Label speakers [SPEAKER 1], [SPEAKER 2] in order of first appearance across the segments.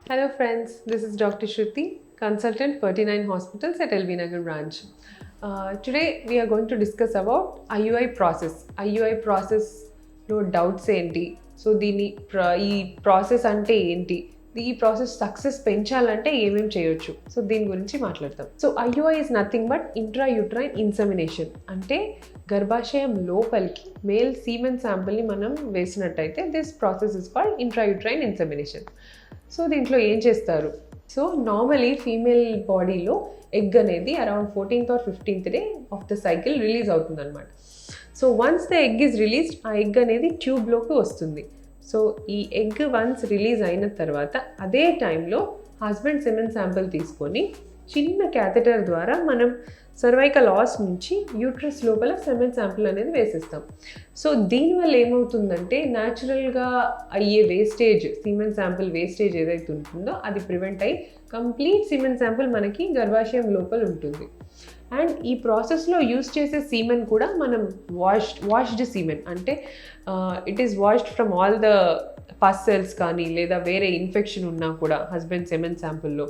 [SPEAKER 1] Hello friends, this is Dr. Shruthi, consultant Ferty9 Hospitals at LV Nagar branch. Today we are going to discuss about IUI process. IUI process లో doubts ఏంటి, so ఈ process అంటే ఏంటి, ఈ process success పెంచాలంటే ఏమేమి చేయొచ్చు, so దీని గురించి మాట్లాడతాం. So IUI is nothing but intrauterine insemination. అంటే గర్భాశయం లోపలికి మేల్ సీమెన్ శాంపిల్ని మనం వేసినట్టయితే this process is called intrauterine insemination. So దీంట్లో ఏం చేస్తారు? సో నార్మలీ ఫీమేల్ బాడీలో ఎగ్ అనేది around 14th or 15th day of the cycle release అవుతుంది అనమాట. So once the egg is released, ఆ ఎగ్ అనేది ట్యూబ్లోకి వస్తుంది. సో ఈ ఎగ్ వన్స్ రిలీజ్ అయిన తర్వాత అదే టైంలో హస్బెండ్ సెమెన్ శాంపిల్ తీసుకొని చిన్న క్యాథెటర్ ద్వారా మనం సర్వైకల్ ఆస్ నుంచి యూట్రస్ లోపల సెమెన్ శాంపిల్ అనేది వేసేస్తాం. సో దీనివల్ల ఏమవుతుందంటే న్యాచురల్గా అయ్యే వేస్టేజ్, సీమెన్ శాంపిల్ వేస్టేజ్ ఏదైతే ఉంటుందో అది ప్రివెంట్ అయ్యి కంప్లీట్ సీమెన్ శాంపిల్ మనకి గర్భాశయం లోపల ఉంటుంది. అండ్ ఈ ప్రాసెస్లో యూస్ చేసే సీమెన్ కూడా మనం వాష్డ్ సీమెన్, అంటే it is washed from all the pus cells కానీ లేదా వేరే ఇన్ఫెక్షన్ ఉన్నా కూడా హస్బెండ్ సెమెన్ శాంపుల్లో,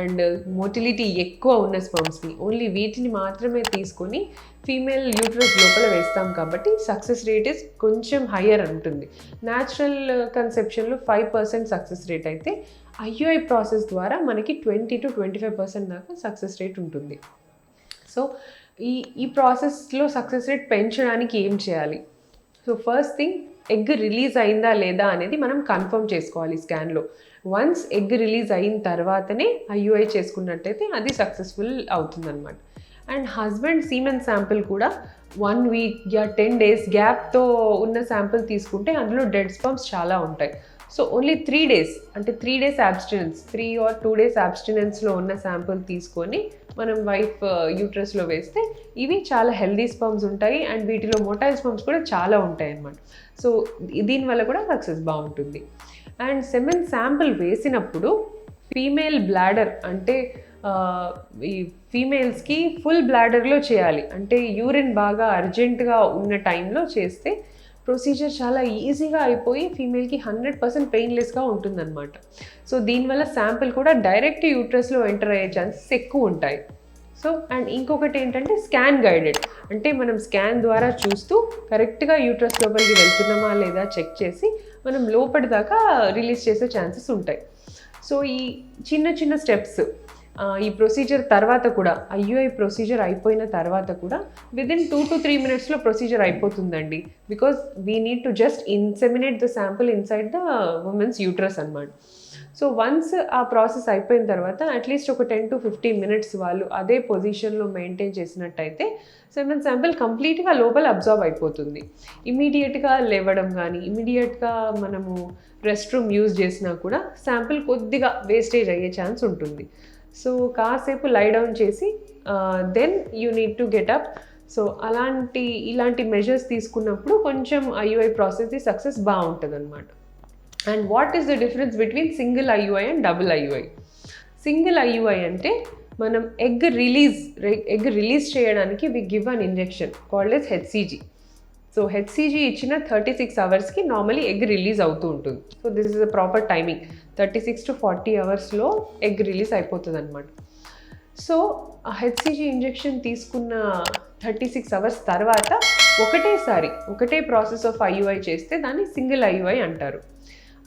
[SPEAKER 1] అండ్ మోటిలిటీ ఎక్కువ ఉన్న స్పర్మ్స్ని ఓన్లీ వీటిని మాత్రమే తీసుకొని ఫీమేల్ యూట్రస్ లోపల వేస్తాం కాబట్టి సక్సెస్ రేట్ ఇస్ కొంచెం హయ్యర్ ఉంటుంది. న్యాచురల్ కన్సెప్షన్లో 5% సక్సెస్ రేట్ అయితే IUI ప్రాసెస్ ద్వారా మనకి 20 to 25% దాకా సక్సెస్ రేట్ ఉంటుంది. సో ఈ ప్రాసెస్లో సక్సెస్ రేట్ పెంచడానికి ఏం చేయాలి? So first thing, egg release అయిందా లేదా అనేది మనం కన్ఫర్మ్ చేసుకోవాలి స్కాన్లో. వన్స్ ఎగ్ రిలీజ్ అయిన తర్వాతనే IUI చేసుకున్నట్టయితే అది సక్సెస్ఫుల్ అవుతుందన్నమాట. అండ్ హస్బెండ్ సీమెన్ శాంపిల్ కూడా 1 week యా 10 days గ్యాప్తో ఉన్న శాంపిల్ తీసుకుంటే అందులో డెడ్ స్పర్మ్స్ చాలా ఉంటాయి. సో ఓన్లీ 3 days, అంటే 3 days అబ్స్టినెన్స్, 3 or 2 days అబ్స్టినెన్స్లో ఉన్న శాంపిల్ తీసుకొని మనం వైఫ్ యూట్రస్లో వేస్తే ఇవి చాలా హెల్దీ స్పర్మ్స్ ఉంటాయి అండ్ వీటిలో మోటైల్ స్పర్మ్స్ కూడా చాలా ఉంటాయి అన్నమాట. సో దీనివల్ల కూడా సక్సెస్ బాగుంటుంది. అండ్ సెమెన్ శాంపిల్ వేసినప్పుడు ఫీమేల్ బ్లాడర్, అంటే ఈ ఫీమేల్స్కి ఫుల్ బ్లాడర్లో చేయాలి. అంటే యూరిన్ బాగా అర్జెంటుగా ఉన్న టైంలో చేస్తే ప్రొసీజర్ చాలా ఈజీగా అయిపోయి ఫీమేల్కి 100% పెయిన్లెస్గా ఉంటుందన్నమాట. సో దీనివల్ల శాంపిల్ కూడా డైరెక్ట్ యూట్రస్లో ఎంటర్ అయ్యే ఛాన్సెస్ ఎక్కువ ఉంటాయి. సో అండ్ ఇంకొకటి ఏంటంటే స్కాన్ గైడెడ్, అంటే మనం స్కాన్ ద్వారా చూస్తూ కరెక్ట్గా యూట్రస్ లోపలికి వెళ్తున్నామా లేదా చెక్ చేసి మనం లోపటి దాకా రిలీజ్ చేసే ఛాన్సెస్ ఉంటాయి. సో ఈ చిన్న చిన్న స్టెప్స్ ఈ ప్రొసీజర్ తర్వాత కూడా, IUI ప్రొసీజర్ అయిపోయిన తర్వాత కూడా విదిన్ 2 to 3 minutesలో ప్రొసీజర్ అయిపోతుందండి. Because we need to just inseminate the sample inside the women's uterus అన్నమాట. సో వన్స్ ఆ ప్రాసెస్ అయిపోయిన తర్వాత అట్లీస్ట్ ఒక 10 to 15 minutes వాళ్ళు అదే పొజిషన్లో మెయింటైన్ చేసినట్టయితే సెమెన్ శాంపిల్ కంప్లీట్గా లోపల అబ్జార్బ్ అయిపోతుంది. ఇమీడియట్గా లేవడం కానీ, ఇమీడియట్గా మనము రెస్ట్ రూమ్ యూజ్ చేసినా కూడా శాంపిల్ కొద్దిగా వేస్టేజ్ అయ్యే ఛాన్స్ ఉంటుంది. సో కాసేపు లై డౌన్ చేసి then you need to get up. So ఇలాంటి మెజర్స్ తీసుకున్నప్పుడు కొంచెం IUI ప్రాసెస్ సక్సెస్ బాగుంటుంది అనమాట. And what is the difference between single IUI and double IUI? Single IUI అంటే మనం ఎగ్ రిలీజ్ చేయడానికి we give an injection called as HCG. So HCG ఇచ్చిన 36 hours normally egg release అవుతూ ఉంటుంది. So this is a proper timing. 36 to 40 hours egg release అయిపోతుంది అనమాట. So ఆ HCG injection తీసుకున్న 36 hours తర్వాత ఒకటే ప్రాసెస్ ఆఫ్ IUI చేస్తే దాన్ని సింగిల్ IUI అంటారు.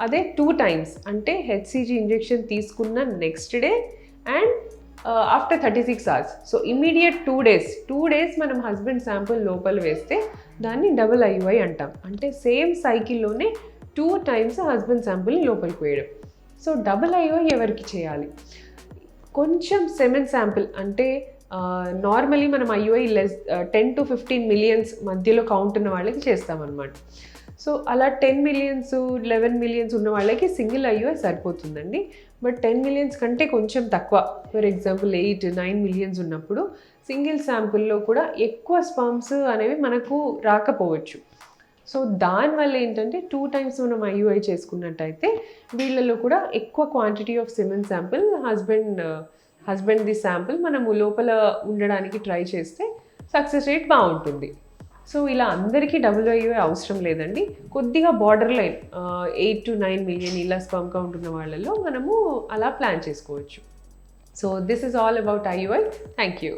[SPEAKER 1] అదే 2 times, అంటే HCG ఇంజెక్షన్ తీసుకున్న next day and after 36 hours. So immediate 2 days మనం హస్బెండ్ శాంపుల్ లోపల వేస్తే దాన్ని డబుల్ IUI అంటాం. అంటే సేమ్ సైకిల్లోనే 2 times హస్బెండ్ శాంపుల్ని లోపలికి వేయడం. సో డబుల్ IUI ఎవరికి చేయాలి? కొంచెం సెమెన్ శాంపిల్, అంటే నార్మలీ మనం IUI 10 to 15 million మధ్యలో కౌంట్ ఉన్న వాళ్ళకి చేస్తామన్నమాట. సో అలా 10 million 11 million ఉన్న వాళ్ళకి సింగిల్ IUI సరిపోతుందండి. బట్ 10 million కంటే కొంచెం తక్కువ, ఫర్ ఎగ్జాంపుల్ 8-9 million ఉన్నప్పుడు సింగిల్ శాంపుల్లో కూడా ఎక్కువ స్పర్మ్స్ అనేవి మనకు రాకపోవచ్చు. సో దానివల్ల ఏంటంటే 2 times మనం IUI చేసుకున్నట్టయితే వీళ్ళలో కూడా ఎక్కువ క్వాంటిటీ ఆఫ్ సెమెన్ శాంపిల్ హస్బెండ్ది శాంపిల్ మనము లోపల ఉండడానికి ట్రై చేస్తే సక్సెస్ రేట్ బాగుంటుంది. సో ఇలా అందరికీ WIUI అవసరం లేదండి. కొద్దిగా బార్డర్ లైన్ 8 to 9 మిలియన్ ఇలా స్పర్మ్ కౌంట్ ఉన్న వాళ్ళలో మనము అలా ప్లాన్ చేసుకోవచ్చు. So this is all about IUI. Thank you.